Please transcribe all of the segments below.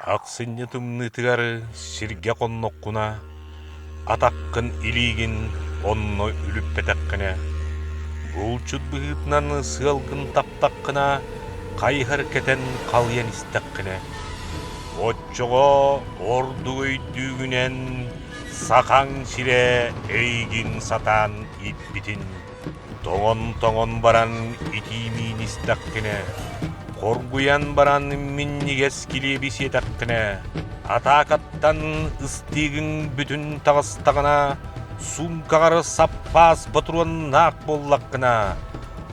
Ақсыне тымны тыгары сирге конноккуна, атаққын илигин онно үліп бетаққына, бұлчут бұғытнан сылғын таптаққына, қайғыр кетен қалиян істаққына. Отчоға орду өйдігінен сақаң сире эйгин сатан итбитин, тоңон баран итимин істаққына. Коргуян баран миннигес килебис етаққына, атақаттан ыстигін бүтін тағыстағына, сумкағары саппас батыруан нақ боллаққына,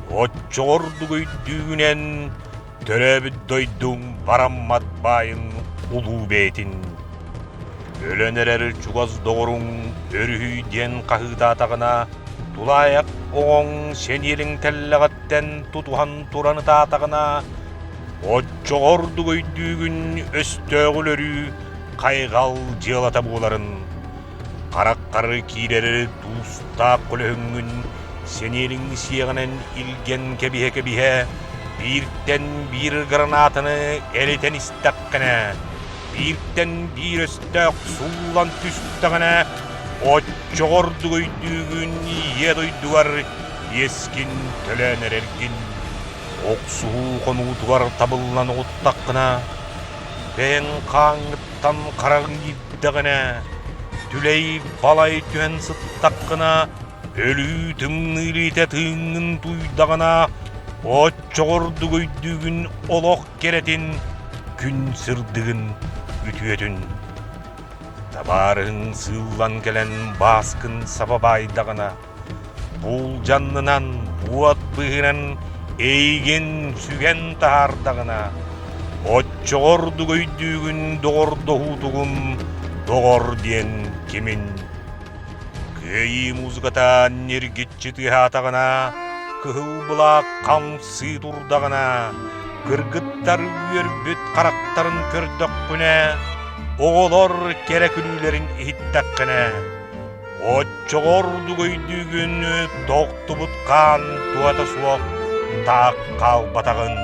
отчоғырды көйдігінен төрөбіт дойдың бараммат байын улу бетин. Өлөнерер чугаз доғырың өрүйден қағыдатағына, тулаяқ оғың сен елің тәлләғаттен тұтуған тураны татағына, отчоғырды көйдігін өстөғілөрі қайғал жылата боларын. Қараққары кейлері туыста құлығыңын сен елің сиеғанын илген кебіhe, бірттен бір гранатыны әлетен істаққына, бірттен бір өстөқ сулан түстіғына, отчоғырды көйдігін едойдуар ескін төләнер әргін. Оқсуы қонуытуар табылынан оттаққына, бәң қаңыттан қарағын ебдіғына, түлей балай түйен сыттаққына, өлі тымнылыйте тыңын туйдағына, отчоғырды көйдігін олық керетін, күн сырдығын үтіетін. Табарың сыллан келен басқын сабабайдағына, бұл жаннынан буат бұғынан эйген сүген тағардағына, отчоғырды көйдігін доғырды хутуғым доғыр ден кемін. Көйі музыката нергетчі тыхатағына, кығыл бұлақ қамсы тұрдағына, кыргыттар өрбіт қарақтарын көрдік күне, оғылар керекілілерін иттаққына. Отчоғырды көйдігін тоқты бұтқан туата суақ тақ қал батағын.